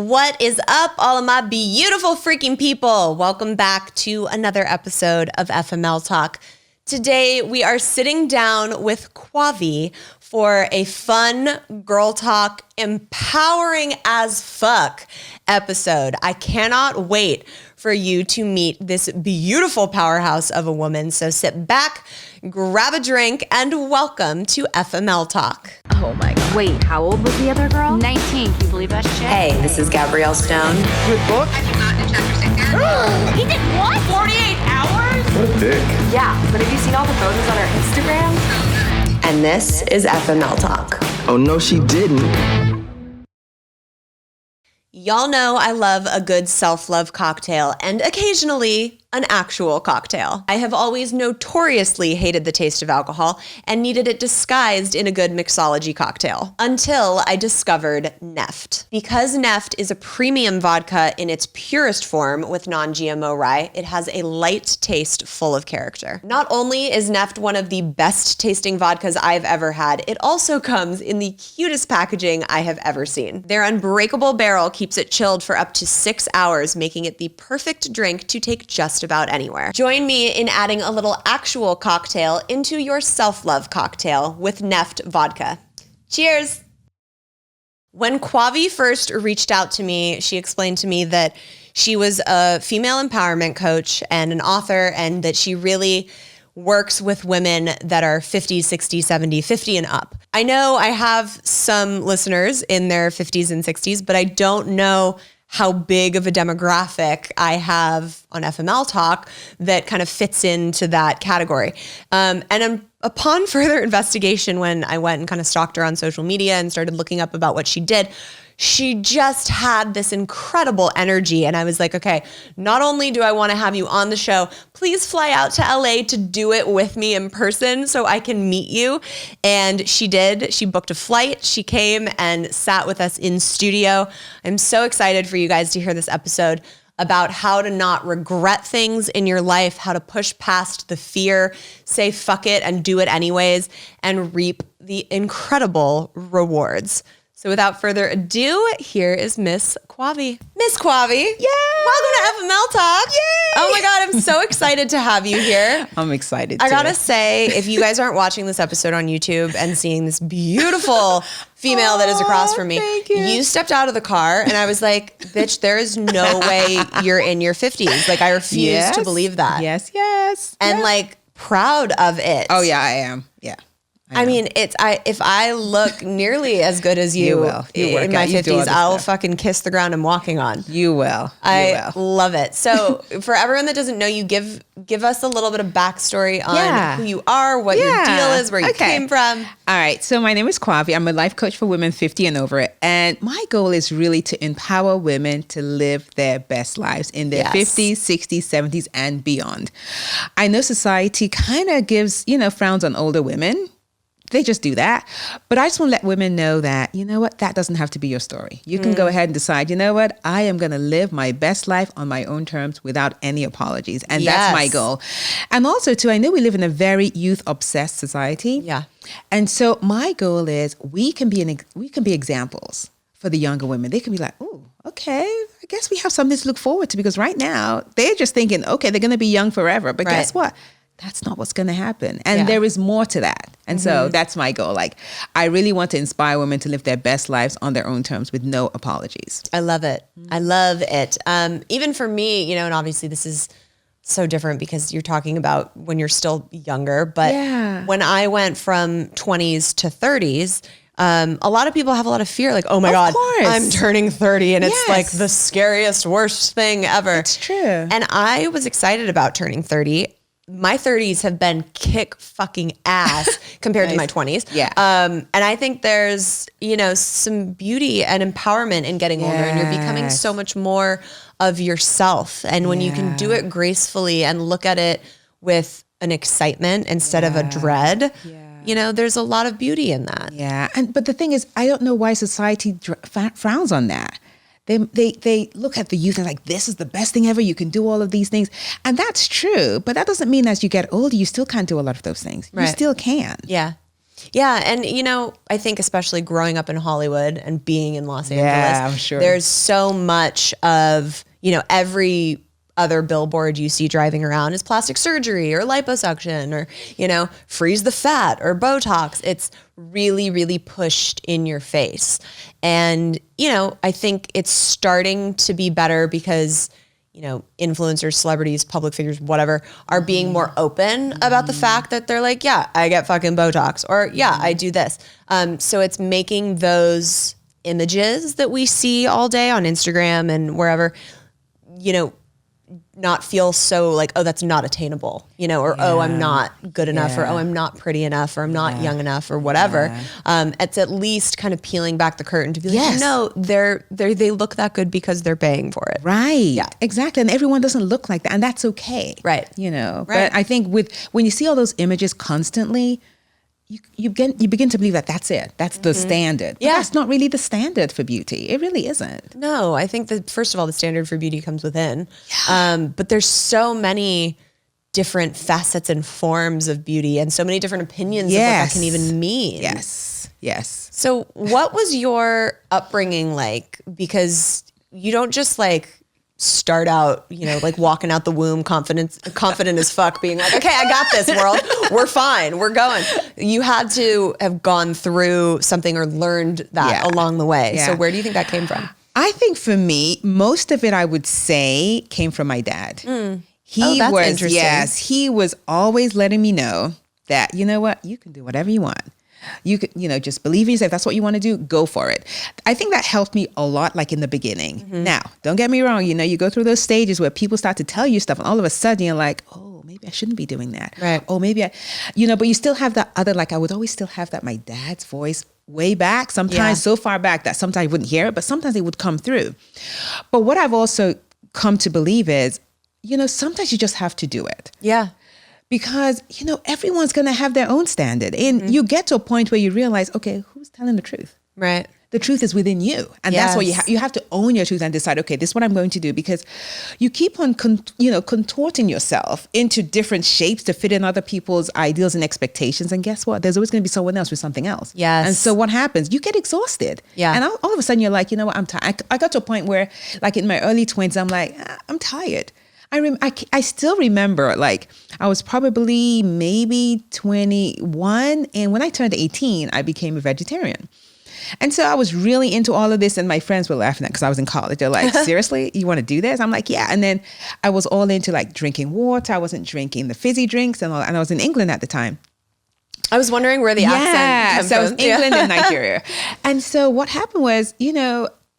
What is up, all of my beautiful freaking people? Welcome back to another episode of FML Talk. Today, we are sitting down with Kwavi for a fun girl talk, empowering as fuck episode. I cannot wait for you to meet this beautiful powerhouse of a woman. So sit back, grab a drink, and welcome to FML Talk. Oh my God. Wait, how old was the other girl? 19. Can you believe that shit? Hey, this is Gabrielle Stone. Good book. Have you gotten to chapter 6 yet? He did what? 48 hours? What a dick. Yeah, but have you seen all the photos on her Instagram? And this is FML Talk. Oh, no, she didn't. Y'all know I love a good self-love cocktail and occasionally an actual cocktail. I have always notoriously hated the taste of alcohol and needed it disguised in a good mixology cocktail until I discovered Neft. Because Neft is a premium vodka in its purest form with non-GMO rye, it has a light taste full of character. Not only is Neft one of the best tasting vodkas I've ever had, it also comes in the cutest packaging I have ever seen. Their unbreakable barrel keeps it chilled for up to 6 hours, making it the perfect drink to take just about anywhere. Join me in adding a little actual cocktail into your self-love cocktail with Neft vodka. Cheers! When Kwavi first reached out to me, she explained to me that she was a female empowerment coach and an author, and that she really works with women that are 50, 60, 70, 50 and up. I know I have some listeners in their 50s and 60s, but I don't know how big of a demographic I have on FML Talk that kind of fits into that category. Upon further investigation, when I went and kind of stalked her on social media and started looking up about what she did, she just had this incredible energy. And I was like, okay, not only do I want to have you on the show, please fly out to LA to do it with me in person so I can meet you. And she did. She booked a flight. She came and sat with us in studio. I'm so excited for you guys to hear this episode about how to not regret things in your life, how to push past the fear, say fuck it and do it anyways, and reap the incredible rewards. So without further ado, here is Miss Kwavi. Miss Kwavi. Yay! Welcome to FML Talk. Yay! Oh my God, I'm so excited to have you here. I'm excited I too. gotta say, if you guys aren't watching this episode on YouTube and seeing this beautiful female that is across from me, thank you. you stepped out of the car and I was like, bitch, there is no way you're in your 50s. Like, I refuse to believe that. Yes. And like, proud of it. Oh yeah, I am. Yeah. I mean, if I look nearly as good as you will. You work in my out. You do all 50s, this I'll stuff. fucking kiss the ground I'm walking on. You will. I love it. So for everyone that doesn't know you, give us a little bit of backstory on who you are, what your deal is, where you came from. All right. So my name is Kwavi. I'm a life coach for women 50 and over. And my goal is really to empower women to live their best lives in their 50s, 60s, 70s, and beyond. I know society kind of gives, frowns on older women. They just do that. But I just want to let women know that, you know what, that doesn't have to be your story. You can go ahead and decide, you know what, I am going to live my best life on my own terms without any apologies. And that's my goal. And also, too, I know we live in a very youth-obsessed society. Yeah. And so my goal is we can be examples for the younger women. They can be like, oh, okay, I guess we have something to look forward to, because right now they're just thinking, okay, they're going to be young forever. But guess what? That's not what's going to happen. And there is more to that. And so that's my goal. Like, I really want to inspire women to live their best lives on their own terms with no apologies. I love it. I love it. Even for me, and obviously this is so different because you're talking about when you're still younger. But when I went from 20s to 30s, a lot of people have a lot of fear, like, oh my God, I'm turning 30 and it's like the scariest, worst thing ever. It's true. And I was excited about turning 30. My 30s have been kick fucking ass compared to my 20s. Yeah. And I think there's, some beauty and empowerment in getting older, and you're becoming so much more of yourself. And when you can do it gracefully and look at it with an excitement instead of a dread, there's a lot of beauty in that. Yeah. But the thing is, I don't know why society frowns on that. They look at the youth and like, this is the best thing ever. You can do all of these things. And that's true. But that doesn't mean as you get older, you still can't do a lot of those things. You still can. Yeah. Yeah. And, I think especially growing up in Hollywood and being in Los Angeles, I'm sure. there's so much of, every other billboard you see driving around is plastic surgery or liposuction or, freeze the fat or Botox. It's really, really pushed in your face. And, I think it's starting to be better because, influencers, celebrities, public figures, whatever, are being more open about the fact that they're like, yeah, I get fucking Botox, or yeah, I do this. So it's making those images that we see all day on Instagram and wherever, not feel so like, oh, that's not attainable, or, oh, I'm not good enough, or, oh, I'm not pretty enough, or I'm not young enough, or whatever. It's at least kind of peeling back the curtain to be like, no, they look that good because they're paying for it. Right. Yeah, exactly. And everyone doesn't look like that. And that's okay. Right. Right. But I think when you see all those images constantly, you begin to believe that that's it. That's the standard. But that's not really the standard for beauty. It really isn't. No, I think that first of all, the standard for beauty comes within. Yeah. But there's so many different facets and forms of beauty and so many different opinions of what that can even mean. Yes. So what was your upbringing like? Because you don't just start out, like walking out the womb confident as fuck, being like, okay, I got this, world. We're fine. We're going. You had to have gone through something or learned that along the way. Yeah. So where do you think that came from? I think for me, most of it, I would say, came from my dad. That's interesting. He was always letting me know that, you know what, you can do whatever you want. You could, just believe in yourself. If that's what you want to do, go for it. I think that helped me a lot, like in the beginning. Now, don't get me wrong. You go through those stages where people start to tell you stuff and all of a sudden you're like, oh, maybe I shouldn't be doing that. Right. Oh, maybe but you still have that other, I would always still have that, my dad's voice way back, sometimes so far back that sometimes I wouldn't hear it, but sometimes it would come through. But what I've also come to believe is, sometimes you just have to do it. Yeah. Because, everyone's going to have their own standard. And you get to a point where you realize, okay, who's telling the truth? Right. The truth is within you. And that's what you have to own your truth and decide, okay, this is what I'm going to do. Because you keep on, contorting yourself into different shapes to fit in other people's ideals and expectations. And guess what? There's always going to be someone else with something else. Yes. And so what happens? You get exhausted. Yeah. And all of a sudden you're like, you know what? I'm tired. I got to a point where, in my early 20s, I'm like, I'm tired. I still remember, I was probably maybe 21. And when I turned 18, I became a vegetarian. And so I was really into all of this. And my friends were laughing at because I was in college. They're like, seriously, you want to do this? I'm like, yeah. And then I was all into drinking water. I wasn't drinking the fizzy drinks and all that. And I was in England at the time. I was wondering where the accent came so from. I was England and Nigeria. And so what happened was,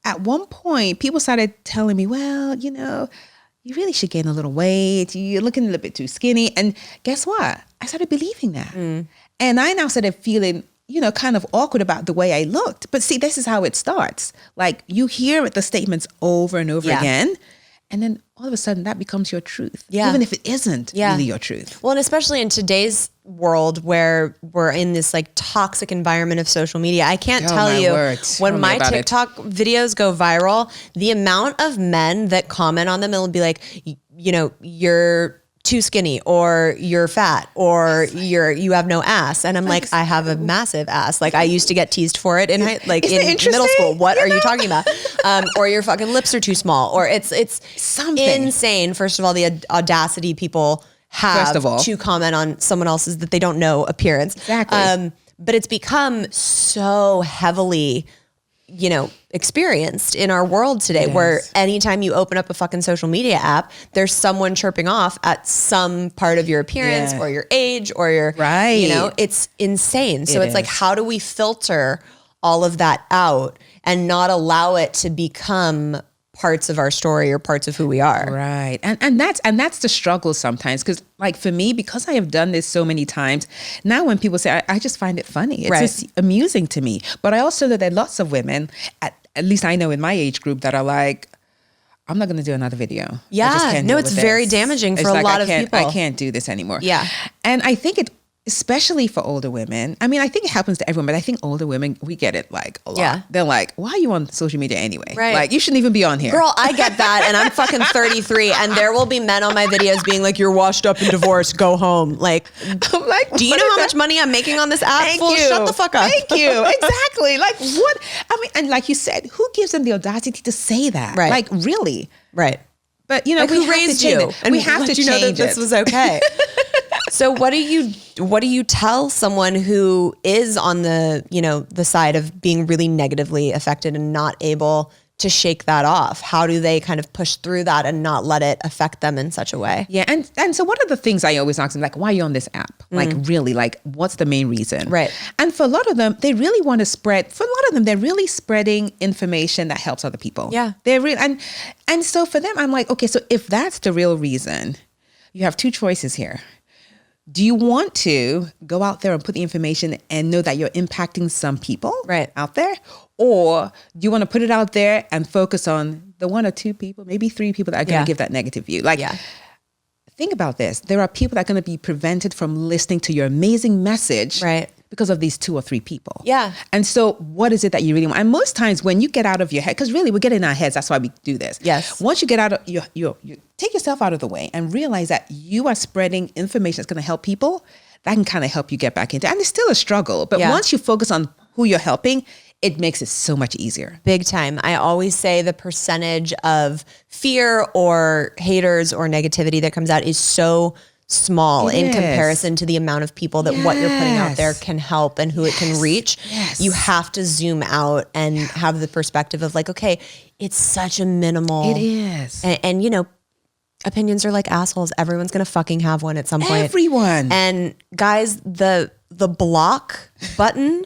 at one point, people started telling me, well, you really should gain a little weight. You're looking a little bit too skinny. And guess what? I started believing that. And I now started feeling, kind of awkward about the way I looked. But see, this is how it starts. You hear the statements over and over again. And then all of a sudden that becomes your truth. Yeah. Even if it isn't really your truth. Well, and especially in today's world where we're in this toxic environment of social media. I can't tell you when my TikTok videos go viral, the amount of men that comment on them, it'll be like, you're too skinny or you're fat or you have no ass. And I'm like, I have a massive ass. I used to get teased for it in middle school. What are you talking about? Or your fucking lips are too small, or it's something insane. First of all, the audacity people have to comment on someone else's that they don't know appearance. Exactly. But it's become so heavily experienced in our world today, where anytime you open up a fucking social media app, there's someone chirping off at some part of your appearance or your age or your, it's insane. So it's how do we filter all of that out and not allow it to become parts of our story or parts of who we are. Right. And that's the struggle sometimes. Because for me, because I have done this so many times, now when people say, I just find it funny. It's just amusing to me. But I also know there are lots of women, at least I know in my age group, that are like, I'm not going to do another video. Yeah. No, it's very damaging for a lot of people. I can't do this anymore. Yeah. And I think especially for older women. I mean, I think it happens to everyone, but I think older women, we get it like a lot. Yeah. They're like, why are you on social media anyway? Right. Like, you shouldn't even be on here. Girl, I get that, and I'm fucking 33, and there will be men on my videos being like, "You're washed up and divorced. Go home." Like, I'm like, do you know how much money I'm making on this app? Thank Fool, you. shut the fuck up. Thank you. Exactly. Like, what? I mean, and like you said, who gives them the audacity to say that? Right. Like, really? Right. But, you know, Like, we who have raised to change you? it. And We have to let you know that change this it. was okay. So what do you tell someone who is on the, the side of being really negatively affected and not able to shake that off? How do they kind of push through that and not let it affect them in such a way? Yeah. And so what are the things I always ask them? Like, why are you on this app? Like, really, like, what's the main reason? Right. And for a lot of them, they really want to spread, for a lot of them, they're really spreading information that helps other people. Yeah. They're real. And so for them, I'm like, okay, so if that's the real reason, you have two choices here. Do you want to go out there and put the information and know that you're impacting some people out there? Or do you want to put it out there and focus on the one or two people, maybe three people that are going to give that negative view? Like, think about this. There are people that are going to be prevented from listening to your amazing message because of these two or three people. Yeah. And so what is it that you really want? And most times when you get out of your head, because really we get in our heads, that's why we do this. Yes. Once you get out of you take yourself out of the way and realize that you are spreading information that's going to help people, that can kind of help you get back into it. And it's still a struggle, but once you focus on who you're helping, it makes it so much easier. Big time. I always say the percentage of fear or haters or negativity that comes out is so small in comparison to the amount of people that what you're putting out there can help and who it can reach. You have to zoom out and have the perspective of like, okay, it's such a minimal. It is. And opinions are like assholes. Everyone's going to fucking have one at some point. Everyone. And guys, the block button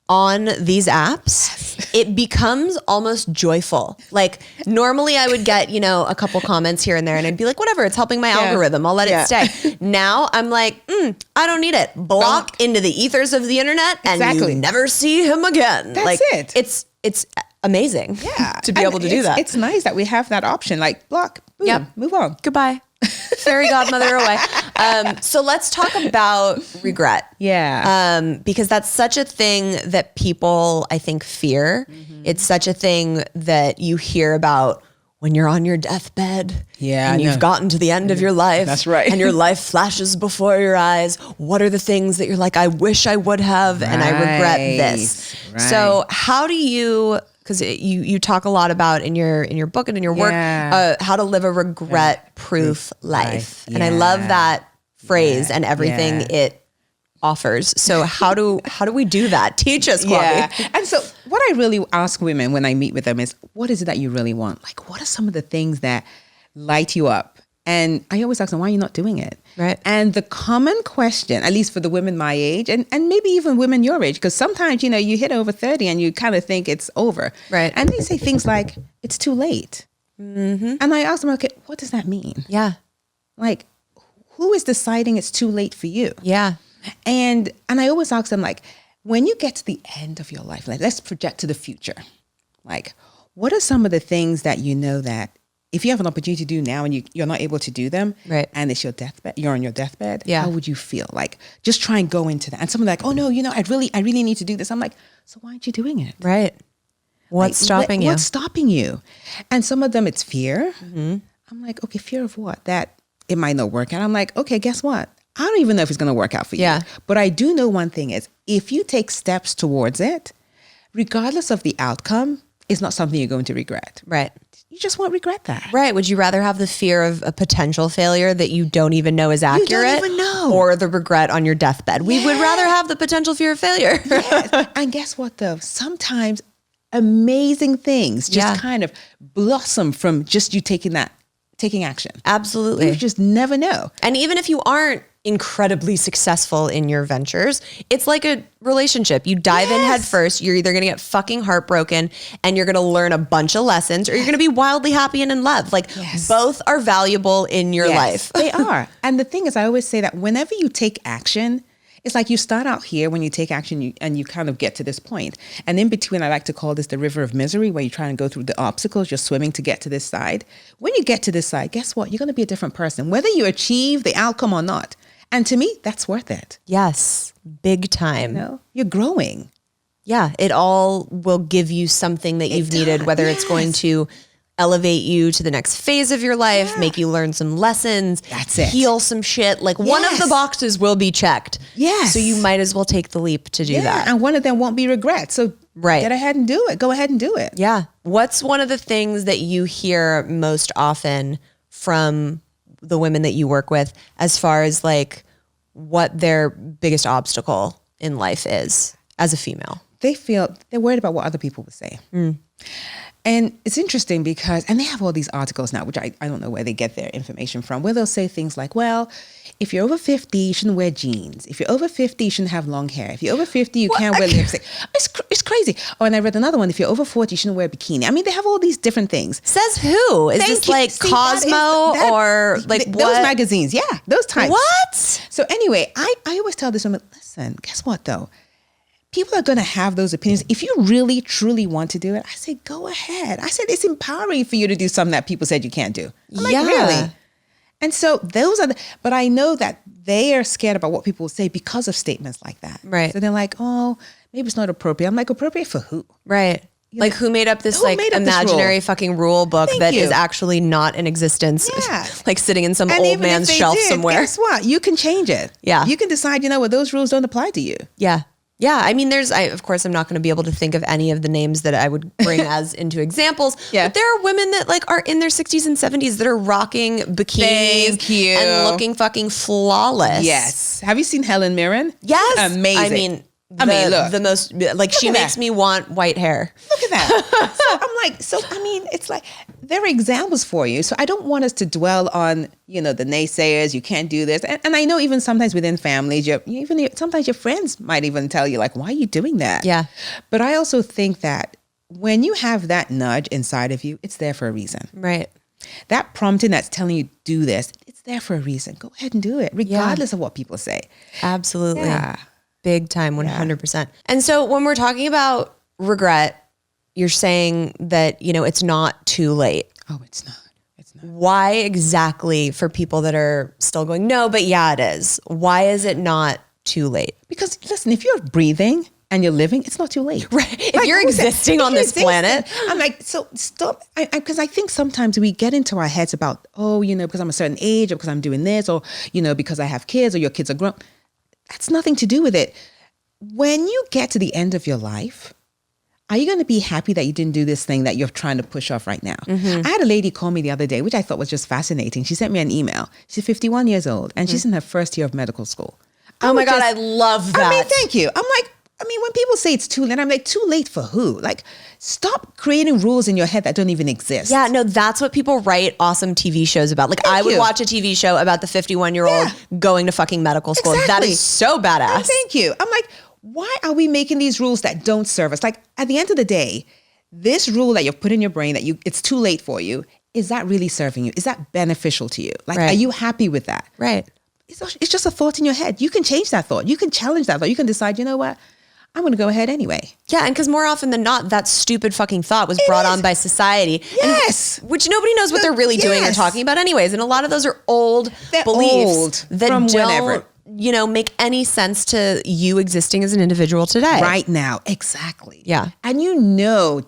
on these apps, it becomes almost joyful. Like normally I would get, a couple comments here and there and I'd be like, whatever, it's helping my algorithm. I'll let it stay. Now I'm like, I don't need it. Block into the ethers of the internet and you never see him again. That's like, it. It's amazing to be able to do that. It's nice that we have that option, like block, boom, move on. Goodbye. Fairy godmother away. So let's talk about regret. Yeah. Because that's such a thing that people, I think, fear. It's such a thing that you hear about when you're on your deathbed. Yeah. And you've gotten to the end of your life. That's right. And your life flashes before your eyes. What are the things that you're like, I wish I would have, and I regret this. Right. So how do you, because you talk a lot about in your book and in your work, how to live a regret-proof life. And I love that phrase and everything it offers. So how do we do that? Teach us, Kwavi. Yeah. And so what I really ask women when I meet with them is, what is it that you really want? Like, what are some of the things that light you up? And I always ask them, why are you not doing it? Right. And the common question, at least for the women my age, and maybe even women your age, because sometimes, you hit over 30 and you kind of think it's over. Right. And they say things like, it's too late. And I ask them, okay, what does that mean? Yeah. Like, who is deciding it's too late for you? Yeah. And I always ask them, like, when you get to the end of your life, like, let's project to the future. Like, what are some of the things that you know that if you have an opportunity to do now and you're not able to do them, and it's your deathbed, you're on your deathbed, how would you feel? Like, just try and go into that. And someone's like, oh no, I really need to do this. I'm like, so why aren't you doing it? Right. What's stopping you? What's stopping you? And some of them, it's fear. I'm like, okay, fear of what? That it might not work out. I'm like, okay, guess what? I don't even know if it's going to work out for you. Yeah. But I do know one thing is, if you take steps towards it, regardless of the outcome, it's not something you're going to regret. Right. You just won't regret that. Right. Would you rather have the fear of a potential failure that you don't even know is accurate? You don't even know. Or the regret on your deathbed? We would rather have the potential fear of failure. Yes. And guess what though? Sometimes amazing things just kind of blossom from just you taking action. Absolutely. You just never know. And even if you aren't incredibly successful in your ventures, it's like a relationship. You dive in head first. You're either going to get fucking heartbroken and you're going to learn a bunch of lessons, or you're going to be wildly happy and in love. Like both are valuable in your life. They are. And the thing is, I always say that whenever you take action, it's like you start out here when you take action and you kind of get to this point. And in between, I like to call this the river of misery, where you try and go through the obstacles, you're swimming to get to this side. When you get to this side, guess what? You're going to be a different person, whether you achieve the outcome or not. And to me, that's worth it. Yes. Big time. You know, you're growing. Yeah. It all will give you something that you've needed, whether it's going to elevate you to the next phase of your life, make you learn some lessons, That's it. heal some shit. Like one of the boxes will be checked. Yes. So you might as well take the leap to do that. And one of them won't be regret. So get ahead and do it. Go ahead and do it. Yeah. What's one of the things that you hear most often from the women that you work with as far as like what their biggest obstacle in life is as a female? They're worried about what other people will say. And it's interesting because, and they have all these articles now, which I don't know where they get their information from, where they'll say things like, well, if you're over 50, you shouldn't wear jeans. If you're over 50, you shouldn't have long hair. If you're over 50, you can't wear lipstick. It's crazy. Oh, and I read another one. If you're over 40, you shouldn't wear a bikini. I mean, they have all these different things. Says who? Is this like Cosmo or like what? Those magazines. Yeah, those types. What? So anyway, I always tell this woman, listen, guess what though? People are going to have those opinions. If you really, truly want to do it, I say, go ahead. I said, it's empowering for you to do something that people said you can't do. I'm like, really? And so those are but I know that they are scared about what people will say because of statements like that. Right. So they're like, oh, maybe it's not appropriate. I'm like, appropriate for who? Right. Like who made up this imaginary fucking rule book that is actually not in existence? Yeah. Like sitting in some old man's shelf somewhere. Guess what? You can change it. Yeah. You can decide, you know what, those rules don't apply to you. Yeah. Yeah. I mean, of course, I'm not going to be able to think of any of the names that I would bring as into examples. Yeah. But there are women that like are in their 60s and 70s that are rocking bikinis and looking fucking flawless. Yes. Have you seen Helen Mirren? Yes. Amazing. I mean, look. the most, like she makes me want white hair. Look at that. It's like, there are examples for you. So I don't want us to dwell on, the naysayers, you can't do this. And I know even sometimes within families, sometimes your friends might even tell you like, why are you doing that? Yeah. But I also think that when you have that nudge inside of you, it's there for a reason. Right. That prompting that's telling you do this, it's there for a reason. Go ahead and do it, regardless of what people say. Absolutely. Yeah. Big time, 100%. And so when we're talking about regret, you're saying that, it's not too late. Oh, it's not. It's not. Why exactly for people that are still going, no, but yeah, it is. Why is it not too late? Because listen, if you're breathing and you're living, it's not too late. Right. If you're existing on this planet. I'm like, so stop. Because I think sometimes we get into our heads about, because I'm a certain age or because I'm doing this or, because I have kids or your kids are grown. That's nothing to do with it. When you get to the end of your life, are you going to be happy that you didn't do this thing that you're trying to push off right now? Mm-hmm. I had a lady call me the other day, which I thought was just fascinating. She sent me an email. She's 51 years old and she's in her first year of medical school. Oh my God, I love that. Thank you. When people say it's too late, I'm like, too late for who? Like, stop creating rules in your head that don't even exist. Yeah, no, that's what people write awesome TV shows about. Like, I would watch a TV show about the 51-year-old going to fucking medical school. Exactly. That is so badass. Oh, thank you. I'm like, why are we making these rules that don't serve us? Like, at the end of the day, this rule that you've put in your brain that it's too late for you, is that really serving you? Is that beneficial to you? Like, Are you happy with that? Right. It's just a thought in your head. You can change that thought. You can challenge that thought. You can decide, you know what? I'm going to go ahead anyway. Yeah, and because more often than not, that stupid fucking thought was brought on by society. Yes. Which nobody knows what they're really doing or talking about anyways. And a lot of those are old beliefs that from don't, whenever. Make any sense to you existing as an individual today. Right now. Exactly. Yeah. And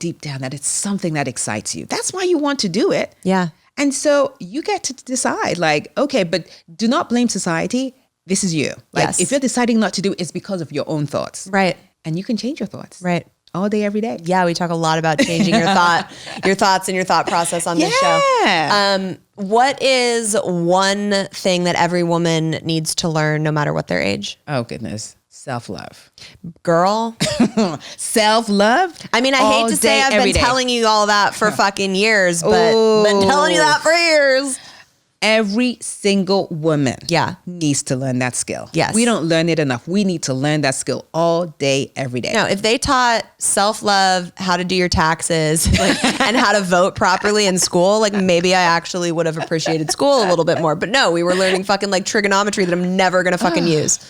deep down that it's something that excites you. That's why you want to do it. Yeah. And so you get to decide like, okay, but do not blame society. This is you. Like if you're deciding not to do it, it's because of your own thoughts. Right. And you can change your thoughts. Right. All day, every day. Yeah, we talk a lot about changing your thoughts and your thought process on this show. What is one thing that every woman needs to learn no matter what their age? Oh, goodness. Self-love. Girl. Self-love? I mean, I hate to say I've been telling you all that for fucking years, but been telling you that for years. Every single woman needs to learn that skill. Yes. We don't learn it enough. We need to learn that skill all day, every day. No, if they taught self-love, how to do your taxes, and how to vote properly in school, like maybe I actually would have appreciated school a little bit more. But no, we were learning fucking like trigonometry that I'm never going to fucking use.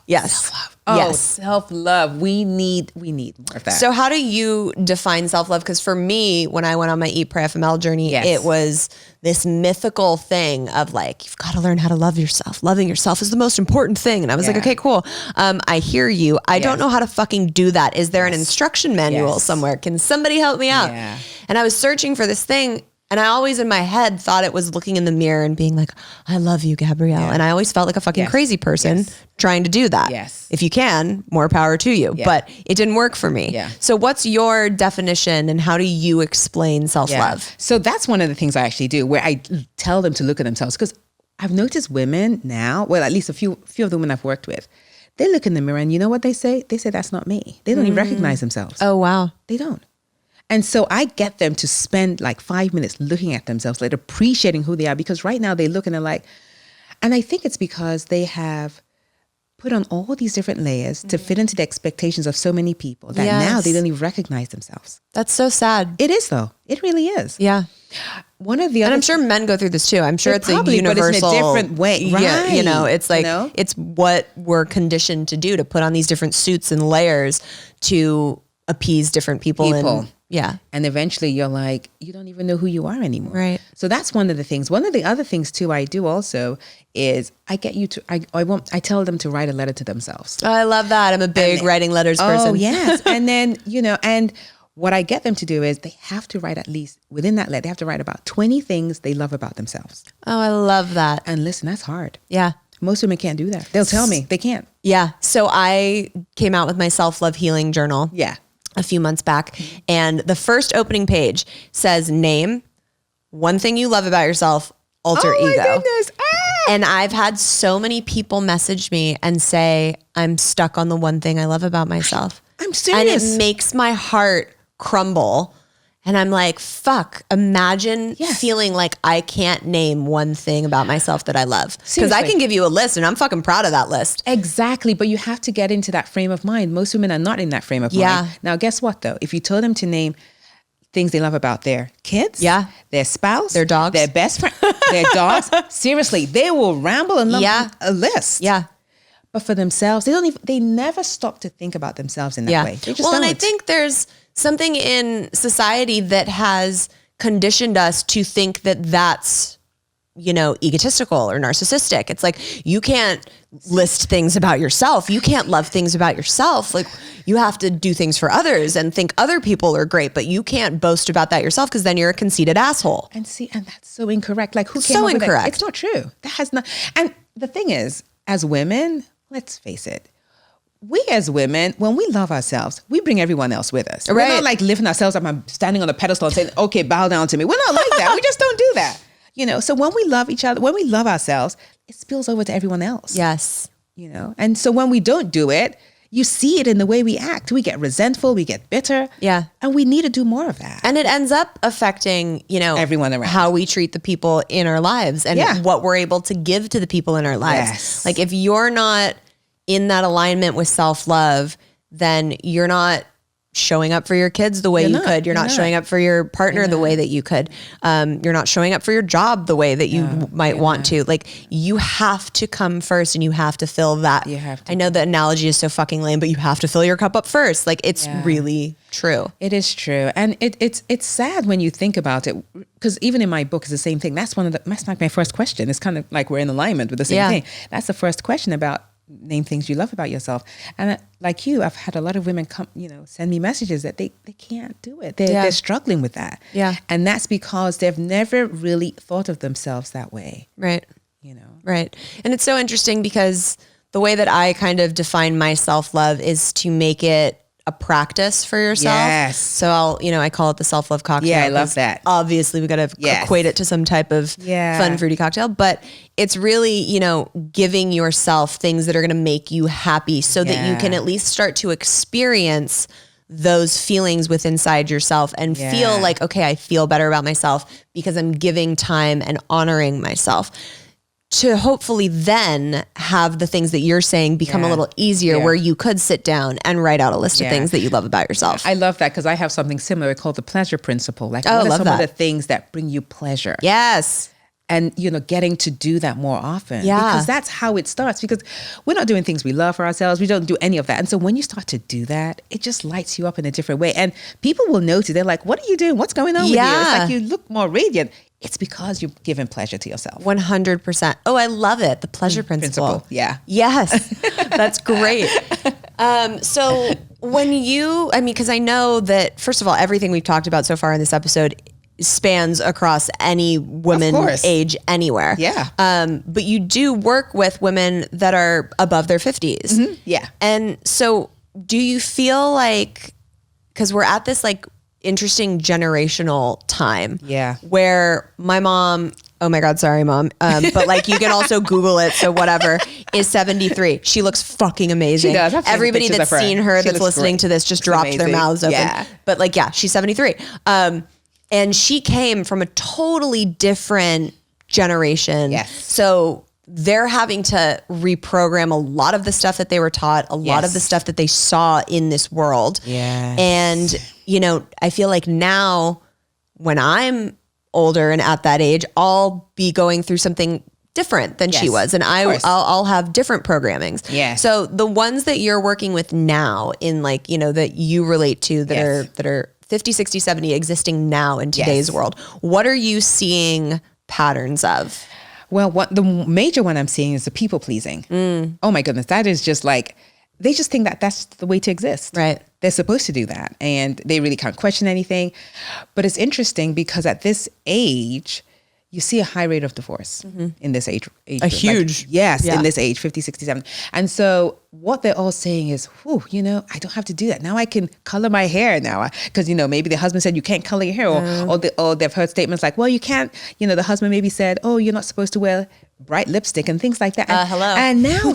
Yes. Self-love. Oh, self-love. We need more of that. So how do you define self-love? Because for me, when I went on my Eat, Pray, FML journey, it was this mythical thing of like, you've got to learn how to love yourself. Loving yourself is the most important thing. And I was like, okay, cool. I hear you. I don't know how to fucking do that. Is there an instruction manual somewhere? Can somebody help me out? Yeah. And I was searching for this thing. And I always in my head thought it was looking in the mirror and being like, I love you, Gabrielle. And I always felt like a fucking crazy person trying to do that. Yes. If you can, more power to you. But it didn't work for me. Yeah. So what's your definition and how do you explain self-love? So that's one of the things I actually do, where I tell them to look at themselves. Because I've noticed women now, well, at least a few of the women I've worked with, they look in the mirror and you know what they say? They say, that's not me. They don't even recognize themselves. Oh, wow. They don't. And so I get them to spend like 5 minutes looking at themselves, like appreciating who they are, because right now they look and they're like, and I think it's because they have put on all these different layers to fit into the expectations of so many people that now they don't even recognize themselves. That's so sad. It is though. It really is. Yeah. One of the other, And I'm sure men go through this too. I'm sure it's probably, a universal, but it's in a different way. Yeah, you know, it's like, You know? it's what we're conditioned to do, to put on these different suits and layers to appease different people. And, yeah. And eventually you're like, you don't even know who you are anymore. Right. So that's one of the things. One of the other things too I do also is I get you to, I tell them to write a letter to themselves. Oh, I love that. I'm a big writing letters person. Oh, yes. And then, you know, and what I get them to do is they have to write, at least within that letter, they have to write about 20 things they love about themselves. Oh, I love that. And listen, that's hard. Yeah. Most women can't do that. They'll tell me they can't. Yeah. So I came out with my self-love healing journal. Yeah. A few months back. And the first opening page says, name one thing you love about yourself, alter ego. Oh my goodness. And I've had so many people message me and say, I'm stuck on the one thing I love about myself. I'm serious. And it makes my heart crumble. And I'm like, fuck, imagine feeling like I can't name one thing about myself that I love. Because I can give you a list and I'm fucking proud of that list. Exactly. But you have to get into that frame of mind. Most women are not in that frame of mind. Now, guess what though? If you told them to name things they love about their kids, their spouse, their dogs, their best friend, their dogs, seriously, they will ramble and love a list. Yeah. But for themselves, they never stop to think about themselves in that way. They just well, don't. And I think there's something in society that has conditioned us to think that that's, you know, egotistical or narcissistic. It's like, you can't list things about yourself. You can't love things about yourself. Like, you have to do things for others and think other people are great, but you can't boast about that yourself because then you're a conceited asshole. And that's so incorrect. Like, who came So up with incorrect. that? It's not true. That has not. And the thing is, as women, let's face it, we as women, when we love ourselves, we bring everyone else with us. We're not like lifting ourselves up and standing on a pedestal and saying, okay, bow down to me. We're not like that. We just don't do that. You know, so when we love each other, when we love ourselves, it spills over to everyone else. Yes. You know, and so when we don't do it, you see it in the way we act. We get resentful, we get bitter. Yeah. And we need to do more of that. And it ends up affecting, you know, everyone around, how we treat the people in our lives and what we're able to give to the people in our lives. Yes. Like, if you're not in that alignment with self-love, then you're not showing up for your kids the way you could. You're not showing up for your partner the way that you could. You're not showing up for your job the way that you might want to. Like, you have to come first and you have to fill that. You have to. I know the analogy is so fucking lame, but you have to fill your cup up first. Like, it's really true. It is true. And it's sad when you think about it, because even in my book is the same thing. That's like my first question. It's kind of like we're in alignment with the same thing. That's the first question about name things you love about yourself. And like you, I've had a lot of women come, you know, send me messages that they can't do it. They're struggling with that. Yeah. And that's because they've never really thought of themselves that way. Right. You know. Right. And it's so interesting because the way that I kind of define my self-love is to make it a practice for yourself. Yes. So I call it the self-love cocktail. Yeah, I love that. Obviously we got to equate it to some type of fun, fruity cocktail, but it's really, giving yourself things that are going to make you happy so that you can at least start to experience those feelings within inside yourself and feel like, okay, I feel better about myself because I'm giving time and honoring myself. To hopefully then have the things that you're saying become a little easier where you could sit down and write out a list of things that you love about yourself. I love that because I have something similar called the pleasure principle. Like, what are some of the things that bring you pleasure? Yes. and, getting to do that more often. Yeah. Because that's how it starts, because we're not doing things we love for ourselves. We don't do any of that. And so when you start to do that, it just lights you up in a different way. And people will notice. They're like, what are you doing? What's going on with you? It's like you look more radiant. It's because you're giving pleasure to yourself. 100%. Oh, I love it. The pleasure principle. Yeah. Yes. That's great. So when because I know that, first of all, everything we've talked about so far in this episode spans across any woman age anywhere. Yeah. But you do work with women that are above their 50s. Mm-hmm. Yeah. And so do you feel like, because we're at this like interesting generational time. Yeah. Where my mom, oh my God, sorry, Mom. But like you can also Google it. So whatever, is 73. She looks fucking amazing. She does. I've seen Everybody pictures that's of her. seen her She that's looks listening great. to this just She's dropped their amazing. mouths open. Yeah. But like, yeah, she's 73. And she came from a totally different generation. Yes. So they're having to reprogram a lot of the stuff that they were taught, a lot of the stuff that they saw in this world. Yes. And, I feel like now when I'm older and at that age, I'll be going through something different than she was. And I'll have different programmings. Yes. So the ones that you're working with now in like, that you relate to that are 50, 60, 70 existing now in today's world, what are you seeing patterns of? Well, the major one I'm seeing is the people pleasing. Oh my goodness. That is just like, they just think that that's the way to exist. Right. They're supposed to do that. And they really can't question anything. But it's interesting because at this age, you see a high rate of divorce in this age A group. huge. In this age, 50, 60, 70. And so what they're all saying is, I don't have to do that. Now I can color my hair now. Because, maybe the husband said you can't color your hair. Or they've heard statements like, well, you can't, the husband maybe said, oh, you're not supposed to wear bright lipstick and things like that. And, hello. And now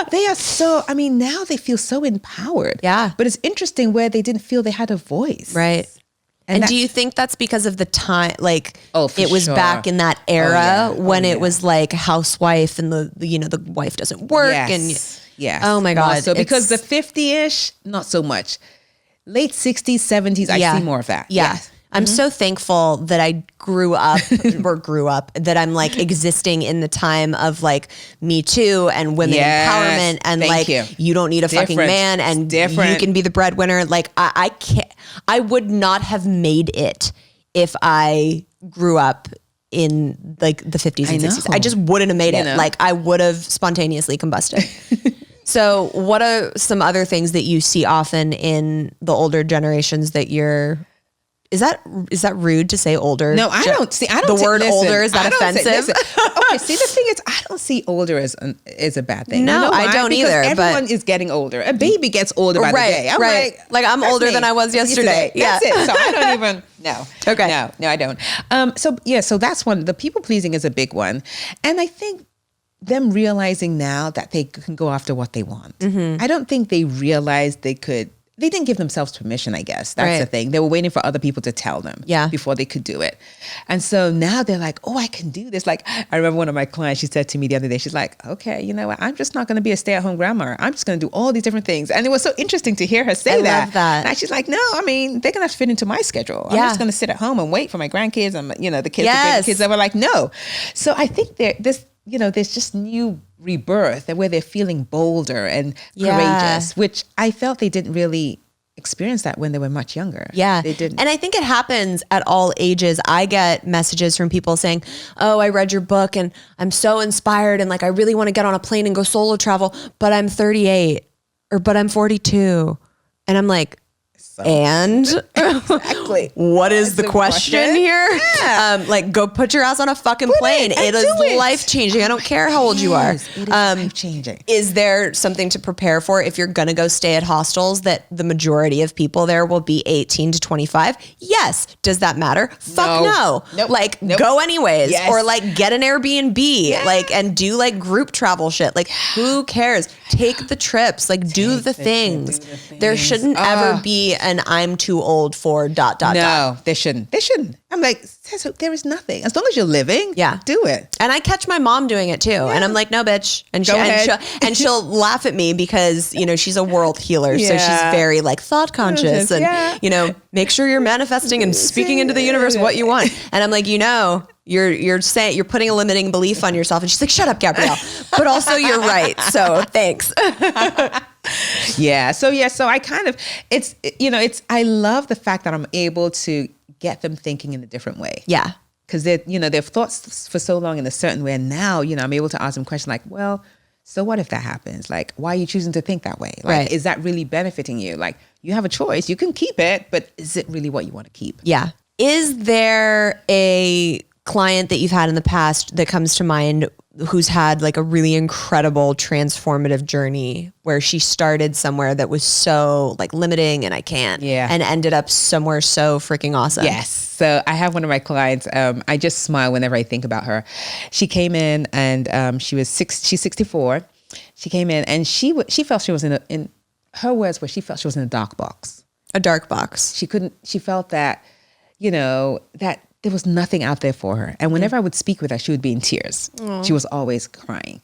they are so, now they feel so empowered. Yeah. But it's interesting where they didn't feel they had a voice. Right. And do you think that's because of the time, like for it was sure. back in that era when it was like housewife and the wife doesn't work Yes. Oh my God. So because the 50-ish, not so much. Late 60s, 70s, I see more of that. Yeah. Yes. I'm so thankful that I grew up that I'm like existing in the time of like Me Too and women empowerment and you don't need a fucking man and you can be the breadwinner. Like I can't, I would not have made it if I grew up in like the 50s and 60s. I just wouldn't have made it. Like I would have spontaneously combusted. So what are some other things that you see often in the older generations that is that rude to say older? No, I don't see. I don't the word older, is that offensive? Okay, see, the thing is, I don't see older as a bad thing. No, you know I don't because either. Everyone is getting older. A baby gets older by the day. I'm like I'm older than I was yesterday. Yeah, that's it. So I don't even. No. Okay. No, I don't. So that's one. The people pleasing is a big one, and I think them realizing now that they can go after what they want. I don't think they realized they could. They didn't give themselves permission, I guess. That's the thing. They were waiting for other people to tell them before they could do it. And so now they're like, oh, I can do this. Like, I remember one of my clients, she said to me the other day, she's like, okay, you know what? I'm just not going to be a stay-at-home grandma. I'm just going to do all these different things. And it was so interesting to hear her say that. Love that. And she's like, no, they're going to have to fit into my schedule. I'm just going to sit at home and wait for my grandkids and, the kids, the grandkids. They were like, no. So I think there's just new rebirth and where they're feeling bolder and courageous, which I felt they didn't really experience that when they were much younger. Yeah. They didn't. And I think it happens at all ages. I get messages from people saying, oh, I read your book and I'm so inspired and like I really want to get on a plane and go solo travel, but I'm 38 but I'm 42. And I'm like, and exactly. What is the question here? Yeah. Like go put your ass on a fucking plane. It is life-changing. I don't care how old you are. It is life-changing. Is there something to prepare for if you're going to go stay at hostels that the majority of people there will be 18 to 25? Yes. Does that matter? Fuck no. Nope. Like go anyways or like get an Airbnb like and do like group travel shit. Like who cares? Take the trips. Like do the things. There shouldn't ever be an I'm too old for ... No, they shouldn't. I'm like, there is nothing. As long as you're living, do it. And I catch my mom doing it too. And I'm like, no, bitch. And she'll laugh at me because, she's a world healer. So she's very like thought conscious and, make sure you're manifesting and speaking into the universe what you want. And I'm like, you're You're saying you're putting a limiting belief on yourself. And she's like, shut up, Gabrielle. But also you're right. So thanks. Yeah. So I kind of, I love the fact that I'm able to get them thinking in a different way. Yeah. Because they've thought for so long in a certain way. And now, I'm able to ask them questions like, well, so what if that happens? Like, why are you choosing to think that way? Like, Right. Is that really benefiting you? Like, you have a choice. You can keep it, but is it really what you want to keep? Yeah. Is there a client that you've had in the past that comes to mind who's had like a really incredible transformative journey where she started somewhere that was so like limiting and I can't, and ended up somewhere so freaking awesome? Yes. So I have one of my clients. I just smile whenever I think about her. She came in and she's 64. She came in and she felt she was in her words were she felt she was in a dark box. A dark box. She felt that, that there was nothing out there for her. And whenever I would speak with her, she would be in tears. She was always crying.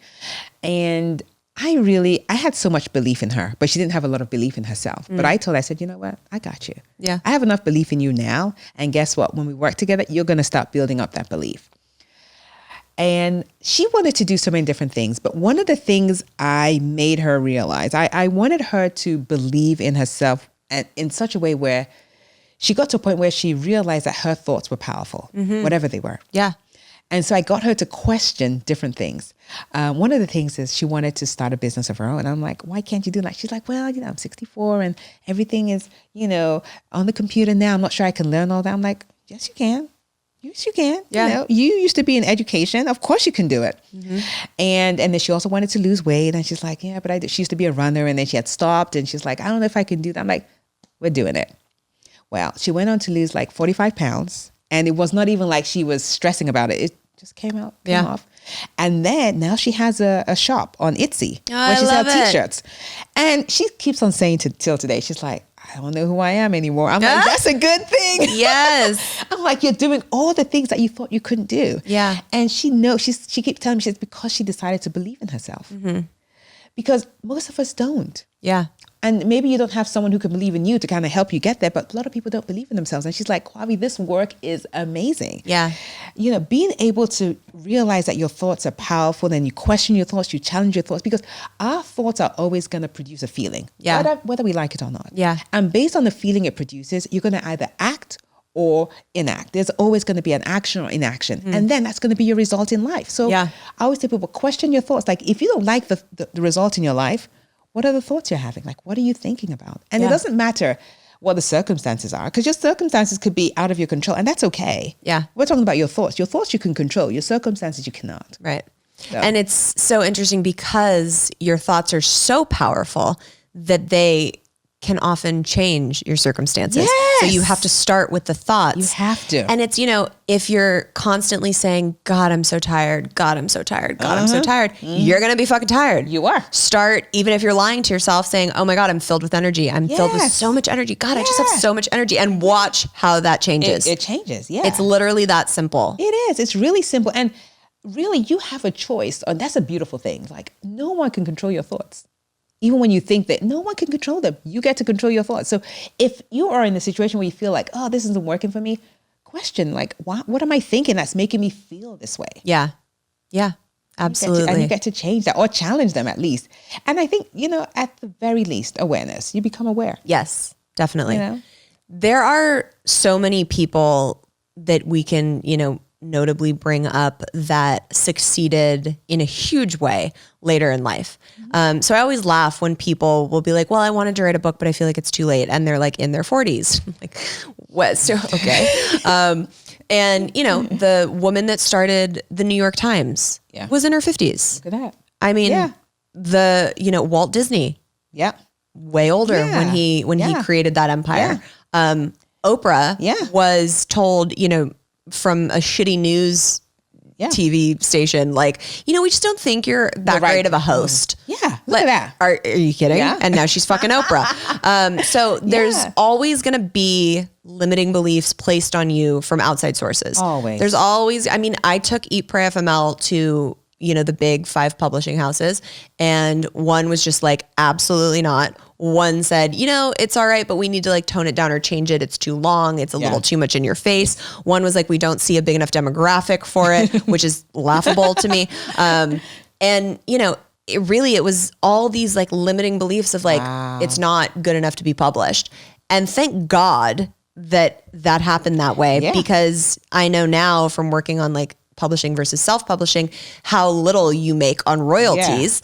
And I had so much belief in her, but she didn't have a lot of belief in herself. But I told her, I said, you know what? I got you. Yeah. I have enough belief in you now. And guess what? When we work together, you're going to start building up that belief. And she wanted to do so many different things. But one of the things I made her realize, I wanted her to believe in herself and in such a way where she got to a point where she realized that her thoughts were powerful, whatever they were. Yeah. And so I got her to question different things. One of the things is she wanted to start a business of her own. And I'm like, why can't you do that? She's like, well, I'm 64 and everything is, on the computer now. I'm not sure I can learn all that. I'm like, yes, you can. Yes, you can. Yeah. You used to be in education. Of course you can do it. And then she also wanted to lose weight. And she's like, yeah, but she used to be a runner. And then she had stopped. And she's like, I don't know if I can do that. I'm like, we're doing it. Well, she went on to lose like 45 pounds. And it was not even like she was stressing about it. It just came off. And then now she has a shop on Etsy where she sells t-shirts. And she keeps on saying till today, she's like, I don't know who I am anymore. I'm like, that's a good thing. Yes. I'm like, you're doing all the things that you thought you couldn't do. Yeah. And she knows, she keeps telling me, it's because she decided to believe in herself. Because most of us don't. Yeah. And maybe you don't have someone who can believe in you to kind of help you get there, but a lot of people don't believe in themselves. And she's like, Kwavi, this work is amazing. Yeah. Being able to realize that your thoughts are powerful and you question your thoughts, you challenge your thoughts, because our thoughts are always going to produce a feeling, whether we like it or not. Yeah. And based on the feeling it produces, you're going to either act or enact. There's always going to be an action or inaction. And then that's going to be your result in life. So I always tell people, question your thoughts. Like if you don't like the result in your life, what are the thoughts you're having? Like, what are you thinking about? And it doesn't matter what the circumstances are, because your circumstances could be out of your control, and that's okay. Yeah. We're talking about your thoughts. Your thoughts you can control. Your circumstances you cannot. Right. So. And it's so interesting because your thoughts are so powerful that they can often change your circumstances. Yes. So you have to start with the thoughts. You have to. And it's, if you're constantly saying, God, I'm so tired. God, I'm so tired. God, I'm so tired. You're going to be fucking tired. You are. Start, even if you're lying to yourself, saying, oh my God, I'm filled with energy. I'm filled with so much energy. God, I just have so much energy. And watch how that changes. It changes. Yeah. It's literally that simple. It is. It's really simple. And really, you have a choice. And that's a beautiful thing. Like, no one can control your thoughts. Even when you think that no one can control them, you get to control your thoughts. So if you are in a situation where you feel like, oh, this isn't working for me, question, like, what am I thinking that's making me feel this way? Yeah. Yeah, absolutely. And you get to change that or challenge them at least. And I think, at the very least, awareness. You become aware. Yes, definitely. There are so many people that we can, notably bring up that succeeded in a huge way later in life. So I always laugh when people will be like, well, I wanted to write a book, but I feel like it's too late. And they're like in their 40s. Like, what? So, okay. And the woman that started the New York Times was in her 50s. Look at that. I mean, Walt Disney. Yeah. Way older when he created that empire. Oprah was told, from a shitty news TV station, like, we just don't think you're that great of a host. Yeah, look at that. Are you kidding? Yeah. And now she's fucking Oprah. So there's always going to be limiting beliefs placed on you from outside sources. Always. There's always, I took Eat, Pray, FML to, the big 5 publishing houses, and one was just like, absolutely not. one said, it's all right, but we need to like tone it down or change it. It's too long. It's a little too much in your face. One was like, we don't see a big enough demographic for it, which is laughable to me. And it was all these like limiting beliefs of like, it's not good enough to be published. And thank God that happened that way, because I know now from working on like publishing versus self-publishing, how little you make on royalties.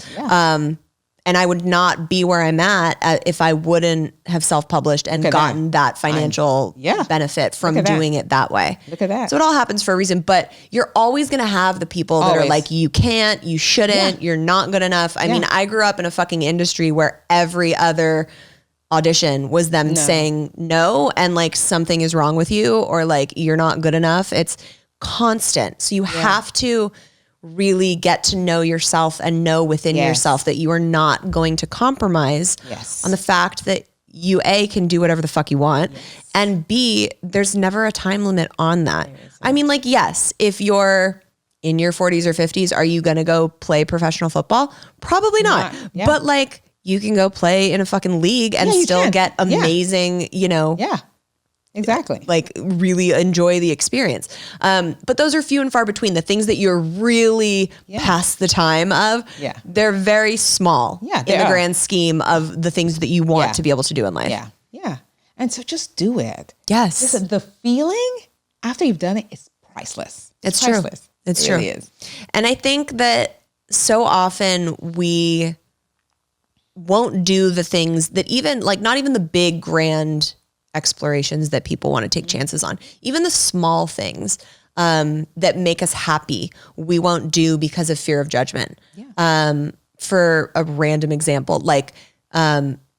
And I would not be where I'm at if I wouldn't have self-published and gotten that financial benefit from doing it that way. Look at that. So it all happens for a reason, but you're always going to have the people that are like, you can't, you shouldn't, you're not good enough. I mean, I grew up in a fucking industry where every other audition was them saying no, and like something is wrong with you, or like you're not good enough. It's constant. So you have to really get to know yourself and know within yourself that you are not going to compromise on the fact that you A, can do whatever the fuck you want, and B, there's never a time limit on that. I mean, like, yes, if you're in your 40s or 50s, are you going to go play professional football? Probably not. But like, you can go play in a fucking league and still get amazing, Exactly. like really enjoy the experience. But those are few and far between. The things that you're really past the time of, they're very small in the grand scheme of the things that you want to be able to do in life. Yeah. And so just do it. Yes. Listen, the feeling after you've done it is priceless. It's priceless. true. It's it true. Really is. And I think that so often we won't do the things that even like, not even the big grand explorations that people want to take chances on. Even the small things that make us happy, we won't do because of fear of judgment. For a random example, like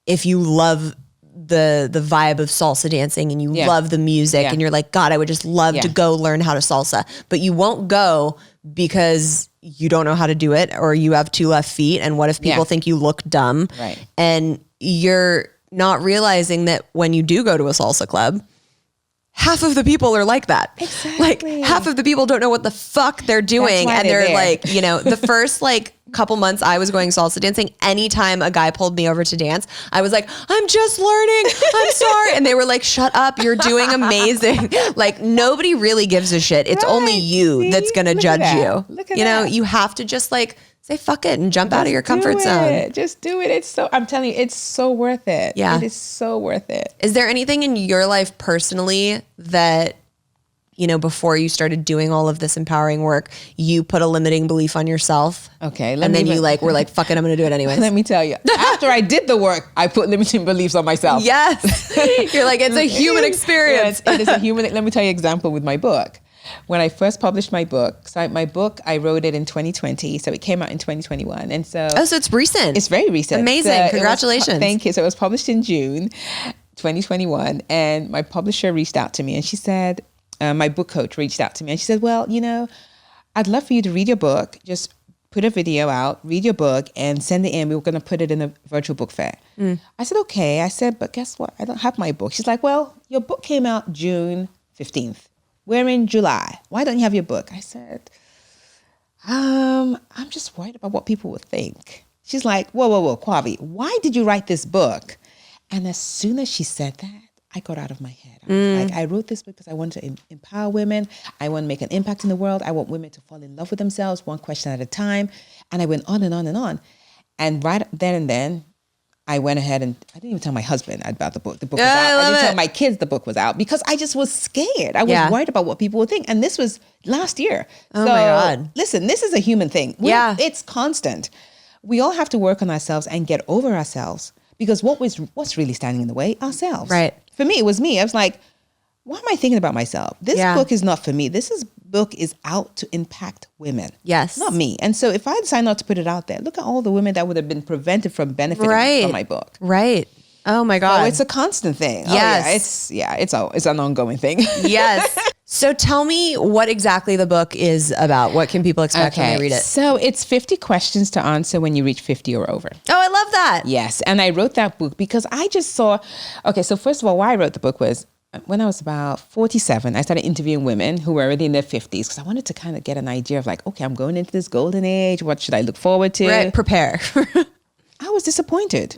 if you love the vibe of salsa dancing and you love the music and you're like, God, I would just love to go learn how to salsa, but you won't go because you don't know how to do it, or you have two left feet. And what if people think you look dumb? Right. And you're not realizing that when you do go to a salsa club, half of the people are like that. Exactly. Like half of the people don't know what the fuck they're doing. And they're there. like, the first like couple months I was going salsa dancing, anytime a guy pulled me over to dance, I was like, I'm just learning. I'm sorry. And they were like, shut up. You're doing amazing. Like nobody really gives a shit. It's only you that's going to judge you. Look at that. You have to just like say fuck it and jump out of your comfort zone. Just do it. I'm telling you, it's so worth it. Yeah. It is so worth it. Is there anything in your life personally that, before you started doing all of this empowering work, you put a limiting belief on yourself? Okay. And then you were like, fuck it, I'm going to do it anyways. Let me tell you, after I did the work, I put limiting beliefs on myself. Yes. You're like, it's a human experience. It is a human. Let me tell you an example with my book. When I first published my book, I wrote it in 2020, so it came out in 2021. And so it's recent. It's very recent. Amazing. So Congratulations. Thank you. So it was published in June 2021, and my publisher reached out to me, and she said, my book coach reached out to me, and she said, well, I'd love for you to read your book. Just put a video out, read your book, and send it in. We were going to put it in a virtual book fair. I said, okay. I said, but guess what? I don't have my book. She's like, well, your book came out June 15th. We're in July. Why don't you have your book? I said, I'm just worried about what people would think. She's like, whoa, Kwavi, why did you write this book? And as soon as she said that, I got out of my head. I was like, I wrote this book because I want to empower women. I want to make an impact in the world. I want women to fall in love with themselves, one question at a time. And I went on and on and on. And right then and then, I went ahead and I didn't even tell my husband about the book. The book was out. I didn't tell my kids the book was out because I just was scared. I was worried about what people would think. And this was last year. Oh my God. Listen, this is a human thing. It's constant. We all have to work on ourselves and get over ourselves, because what's really standing in the way? Ourselves. Right. For me, it was me. I was like, why am I thinking about myself? This book is not for me. Book is out to impact women. Yes. Not me. And so if I decide not to put it out there, look at all the women that would have been prevented from benefiting from my book. Right. Oh my God. So it's a constant thing. Yes. It's an ongoing thing. Yes. So tell me what exactly the book is about. What can people expect when they read it? So it's 50 questions to answer when you reach 50 or over. Oh, I love that. Yes. And I wrote that book because I just saw, so first of all, why I wrote the book was, when I was about 47, I started interviewing women who were already in their 50s because I wanted to kind of get an idea of like, okay, I'm going into this golden age. What should I look forward to? Right, prepare. I was disappointed.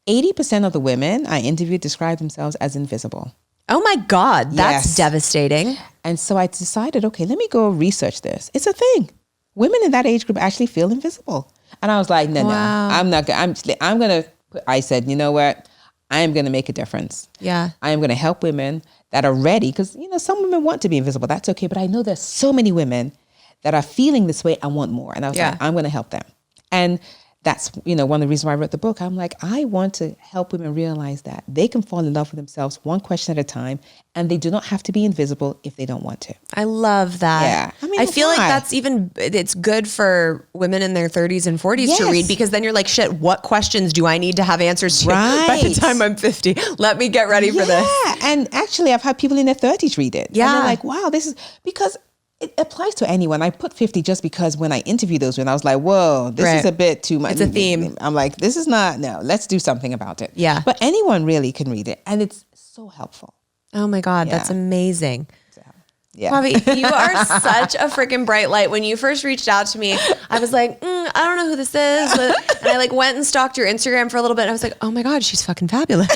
80% of the women I interviewed described themselves as invisible. Oh my God, that's Yes. devastating. And so I decided, okay, let me go research this. It's a thing. Women in that age group actually feel invisible. And I was like, no, I'm not going to, I said, you know what? I'm going to make a difference. Yeah. I am going to help women that are ready. Because, some women want to be invisible. That's okay. But I know there's so many women that are feeling this way and want more. And I was like, I'm going to help them. And that's, one of the reasons why I wrote the book. I'm like, I want to help women realize that they can fall in love with themselves one question at a time, and they do not have to be invisible if they don't want to. I love that. Yeah. I feel like that's it's good for women in their 30s and 40s to read, because then you're like, shit, what questions do I need to have answers to by the time I'm 50? Let me get ready for this. Yeah. And actually, I've had people in their 30s read it. Yeah. And they're like, wow, this is because it applies to anyone. I put 50 just because when I interviewed those women, I was like, whoa, this is a bit too much. It's a theme. I'm like, this is not, no, let's do something about it. Yeah. But anyone really can read it. And it's so helpful. Oh my God, that's amazing. Yeah. Kwavi, you are such a freaking bright light. When you first reached out to me, I was like, I don't know who this is. And I went and stalked your Instagram for a little bit. And I was like, oh my God, she's fucking fabulous.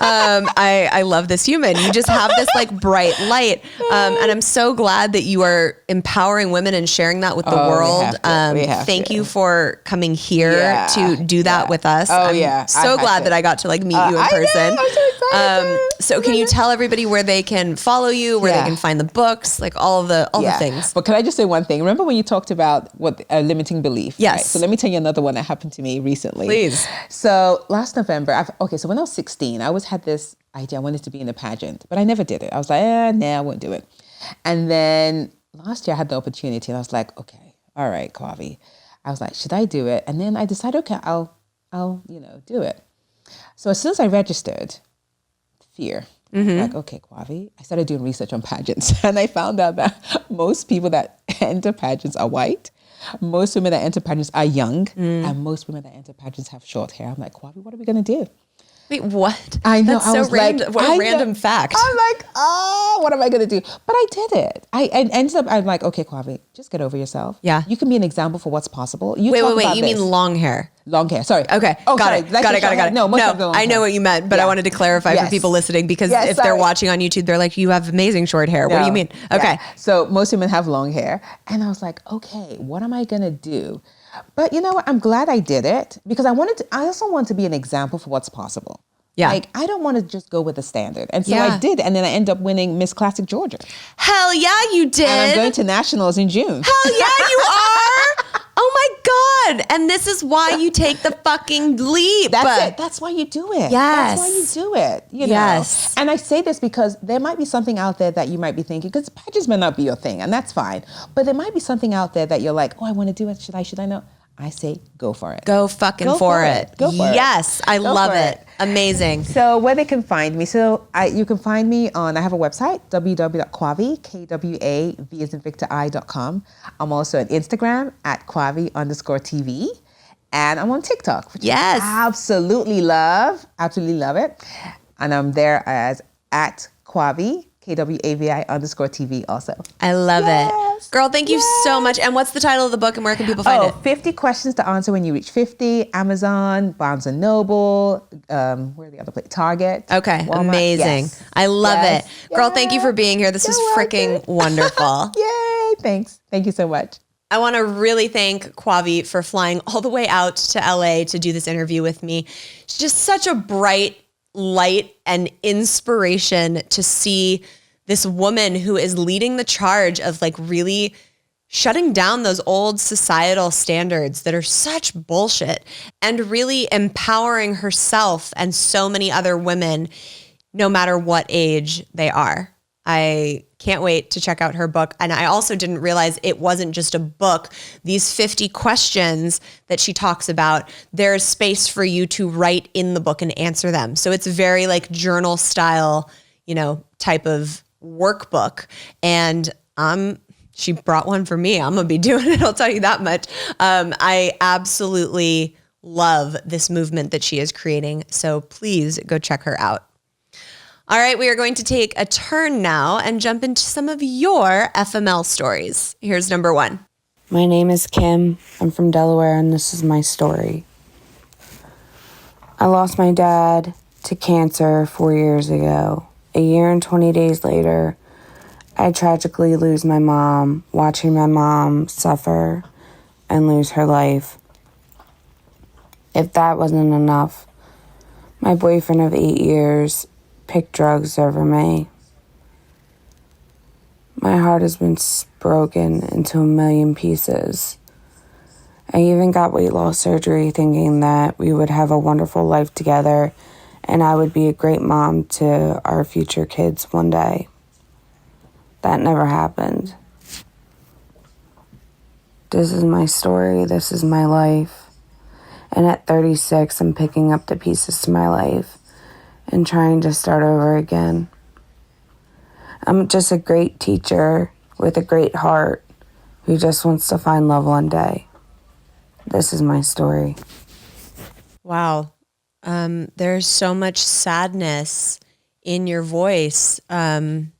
I love this human. You just have this bright light. And I'm so glad that you are empowering women and sharing that with the world. Thank you for coming here to do that with us. I'm so glad that I got to meet you in person. I'm so excited. So can you tell everybody where they can follow you, where they can find the books, all the things? But can I just say one thing? Remember when you talked about what limiting belief? Yes. Right? So let me tell you another one that happened to me recently. Please. So last November, so when I was 16, I always had this idea. I wanted to be in a pageant, but I never did it. I was like, I won't do it. And then last year I had the opportunity, and I was like, okay, all right, Kwavi. I was like, should I do it? And then I decided, okay, I'll do it. So as soon as I registered, fear. Like, okay, Kwavi. I started doing research on pageants, and I found out that most people that enter pageants are white. Most women that enter pageants are young, and most women that enter pageants have short hair. I'm like, Kwavi, what are we going to do? Wait, what? I know. That's so random. What a random fact. I'm like, what am I going to do? But I did it. I ended up, I'm like, okay, Kwavi, just get over yourself. Yeah. You can be an example for what's possible. Wait. You mean long hair? Long hair. Sorry. Okay. Got it. No, I know what you meant, but I wanted to clarify for people listening, because if they're watching on YouTube, they're like, you have amazing short hair. What do you mean? Okay. Yeah. So most women have long hair. And I was like, okay, what am I going to do? But you know what? I'm glad I did it, because I also want to be an example for what's possible. Yeah. I don't want to just go with the standard. And so I did. And then I ended up winning Miss Classic Georgia. Hell yeah, you did. And I'm going to nationals in June. Hell yeah, you are. Oh my God. And this is why you take the fucking leap. That's it. That's why you do it. Yes. That's why you do it. Yes. And I say this because there might be something out there that you might be thinking, because pageants may not be your thing, and that's fine. But there might be something out there that you're like, I want to do it. Should I know? I say, go for it. Go fucking for it. Go for it. Yes, I love it. Amazing. So where they can find me. So you can find me on, I have a website, www.kwavi, Kwavi as in Victor I.com. I'm also on Instagram at Kwavi_TV. And I'm on TikTok, which I absolutely love. Absolutely love it. And I'm there as at Kwavi, Kwavi_TV also. I love it. Girl, thank you so much. And what's the title of the book, and where can people find it? 50 Questions to Answer When You Reach 50, Amazon, Barnes & Noble, where are the other places? Target. Okay, Walmart. Amazing. Yes. I love it. Girl, thank you for being here. This was freaking wonderful. Yay, thanks. Thank you so much. I want to really thank Kwavi for flying all the way out to LA to do this interview with me. She's just such a bright light and inspiration to see this woman who is leading the charge of really shutting down those old societal standards that are such bullshit, and really empowering herself and so many other women, no matter what age they are. I can't wait to check out her book. And I also didn't realize it wasn't just a book. These 50 questions that she talks about, there's space for you to write in the book and answer them. So it's very journal style, type of workbook. And she brought one for me. I'm going to be doing it. I'll tell you that much. I absolutely love this movement that she is creating. So please go check her out. All right, we are going to take a turn now and jump into some of your FML stories. Here's number 1. My name is Kim. I'm from Delaware, and this is my story. I lost my dad to cancer 4 years ago. A year and 20 days later, I tragically lose my mom, watching my mom suffer and lose her life. If that wasn't enough, my boyfriend of 8 years picked drugs over me. My heart has been broken into a million pieces. I even got weight loss surgery thinking that we would have a wonderful life together and I would be a great mom to our future kids one day. That never happened. This is my story. This is my life. And at 36, I'm picking up the pieces to my life and trying to start over again. I'm just a great teacher with a great heart who just wants to find love one day. This is my story. Wow. There's so much sadness in your voice that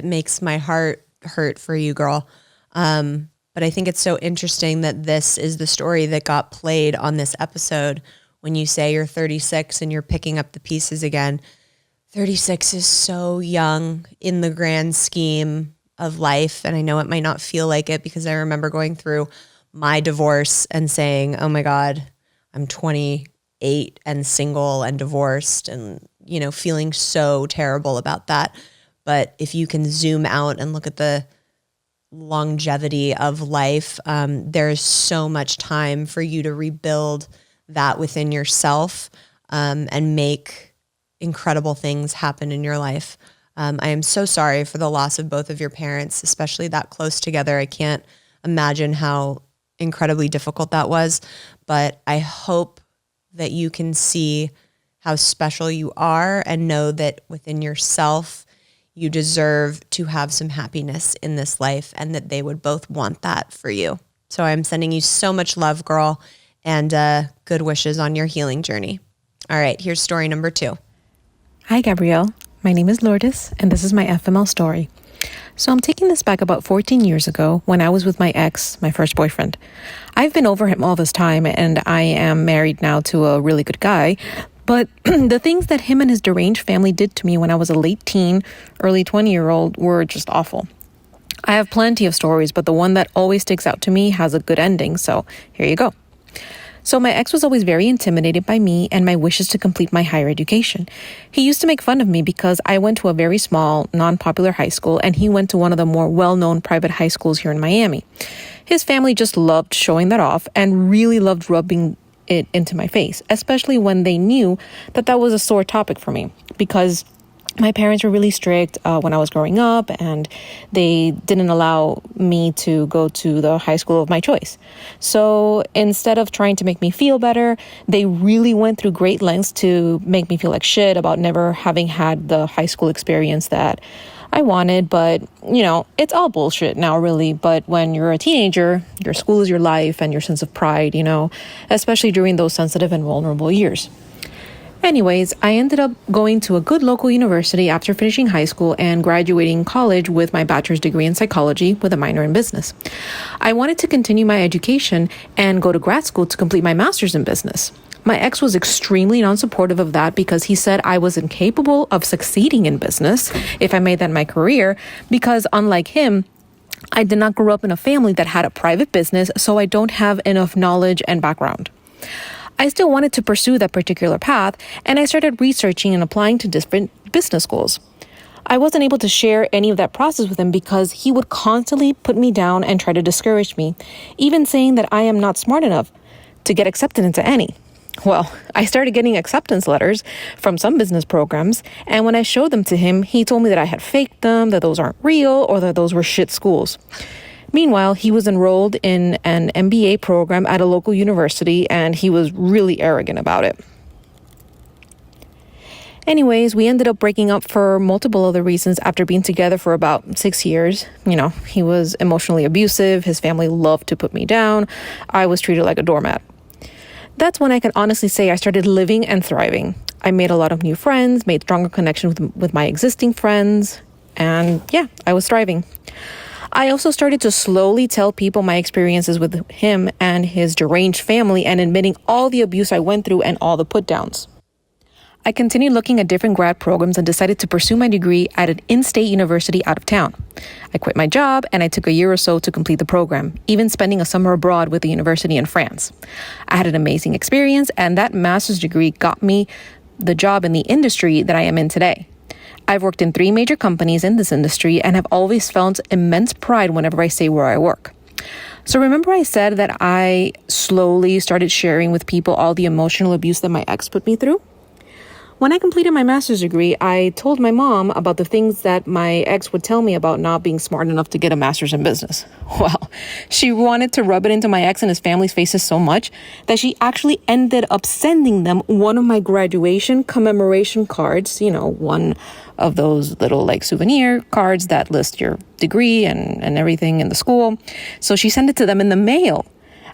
makes my heart hurt for you, girl. But I think it's so interesting that this is the story that got played on this episode. When you say you're 36 and you're picking up the pieces again, 36 is so young in the grand scheme of life. And I know it might not feel like it because I remember going through my divorce and saying, oh my God, I'm 28 and single and divorced and, you know, feeling so terrible about that. But if you can zoom out and look at the longevity of life, there's so much time for you to rebuild that within yourself and make incredible things happen in your life. I am so sorry for the loss of both of your parents, especially that close together. I can't imagine how incredibly difficult that was, but I hope that you can see how special you are and know that within yourself, you deserve to have some happiness in this life and that they would both want that for you. So I'm sending you so much love, girl, and good wishes on your healing journey. All right, here's story number 2. Hi, Gabrielle. My name is Lourdes, and this is my FML story. So I'm taking this back about 14 years ago when I was with my ex, my first boyfriend. I've been over him all this time, and I am married now to a really good guy. But the things that him and his deranged family did to me when I was a late teen, early 20-year-old were just awful. I have plenty of stories, but the one that always sticks out to me has a good ending, so here you go. So my ex was always very intimidated by me and my wishes to complete my higher education. He used to make fun of me because I went to a very small, non-popular high school and he went to one of the more well-known private high schools here in Miami. His family just loved showing that off and really loved rubbing it into my face, especially when they knew that that was a sore topic for me because my parents were really strict when I was growing up, and they didn't allow me to go to the high school of my choice. So instead of trying to make me feel better, they really went through great lengths to make me feel like shit about never having had the high school experience that I wanted. But, you know, it's all bullshit now, really. But when you're a teenager, your school is your life and your sense of pride, you know, especially during those sensitive and vulnerable years. Anyways, I ended up going to a good local university after finishing high school and graduating college with my bachelor's degree in psychology with a minor in business. I wanted to continue my education and go to grad school to complete my master's in business. My ex was extremely non-supportive of that because he said I was incapable of succeeding in business if I made that my career because, unlike him, I did not grow up in a family that had a private business, so I don't have enough knowledge and background. I still wanted to pursue that particular path, and I started researching and applying to different business schools. I wasn't able to share any of that process with him because he would constantly put me down and try to discourage me, even saying that I am not smart enough to get accepted into any. Well, I started getting acceptance letters from some business programs, and when I showed them to him, he told me that I had faked them, that those aren't real, or that those were shit schools. Meanwhile, he was enrolled in an MBA program at a local university, and he was really arrogant about it. Anyways, we ended up breaking up for multiple other reasons after being together for about 6 years. You know, he was emotionally abusive. His family loved to put me down. I was treated like a doormat. That's when I can honestly say I started living and thriving. I made a lot of new friends, made stronger connections with my existing friends, and yeah, I was thriving. I also started to slowly tell people my experiences with him and his deranged family and admitting all the abuse I went through and all the put downs. I continued looking at different grad programs and decided to pursue my degree at an in-state university out of town. I quit my job and I took a year or so to complete the program, even spending a summer abroad with the university in France. I had an amazing experience, and that master's degree got me the job in the industry that I am in today. I've worked in 3 major companies in this industry and have always felt immense pride whenever I say where I work. So remember I said that I slowly started sharing with people all the emotional abuse that my ex put me through? When I completed my master's degree, I told my mom about the things that my ex would tell me about not being smart enough to get a master's in business. Well, she wanted to rub it into my ex and his family's faces so much that she actually ended up sending them one of my graduation commemoration cards, one of those little souvenir cards that list your degree and everything in the school. So she sent it to them in the mail.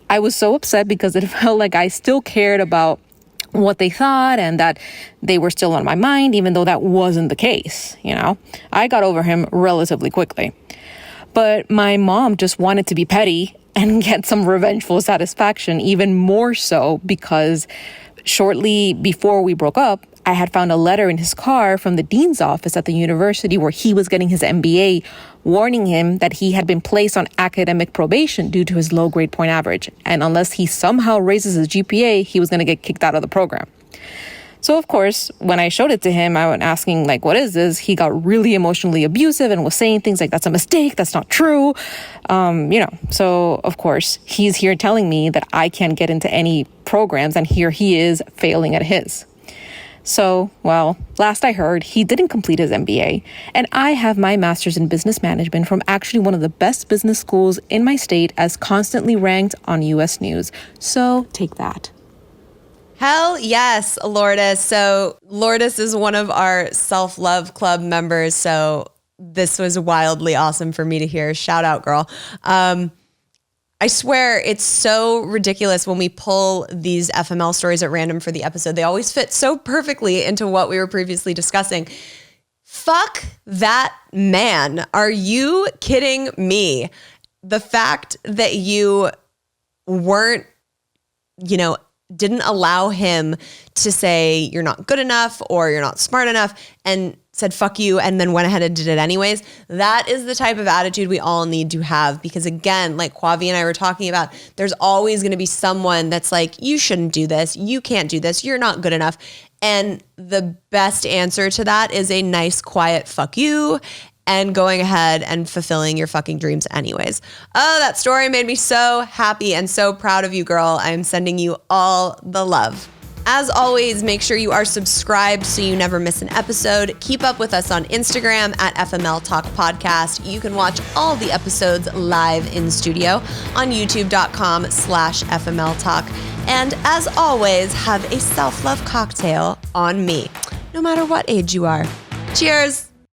I was so upset because it felt like I still cared about what they thought and that they were still on my mind, even though that wasn't the case. I got over him relatively quickly. But my mom just wanted to be petty and get some revengeful satisfaction, even more so because shortly before we broke up, I had found a letter in his car from the dean's office at the university where he was getting his MBA, warning him that he had been placed on academic probation due to his low grade point average. And unless he somehow raises his GPA, he was going to get kicked out of the program. So, of course, when I showed it to him, I went asking, what is this? He got really emotionally abusive and was saying things like, that's a mistake, that's not true. So, of course, he's here telling me that I can't get into any programs, and here he is failing at his. So, last I heard, he didn't complete his MBA, and I have my master's in business management from actually one of the best business schools in my state, as constantly ranked on U.S. News. So, take that. Hell yes, Lourdes. So Lourdes is one of our self-love club members. So this was wildly awesome for me to hear. Shout out, girl. I swear it's so ridiculous when we pull these FML stories at random for the episode. They always fit so perfectly into what we were previously discussing. Fuck that man. Are you kidding me? The fact that you weren't, didn't allow him to say you're not good enough or you're not smart enough and said fuck you and then went ahead and did it anyways. That is the type of attitude we all need to have, because again, like Kwavi and I were talking about, there's always going to be someone that's like, you shouldn't do this, you can't do this, you're not good enough. And the best answer to that is a nice quiet fuck you and going ahead and fulfilling your fucking dreams anyways. Oh, that story made me so happy and so proud of you, girl. I'm sending you all the love. As always, make sure you are subscribed so you never miss an episode. Keep up with us on Instagram at FML Talk Podcast. You can watch all the episodes live in studio on youtube.com/FML Talk. And as always, have a self-love cocktail on me, no matter what age you are. Cheers.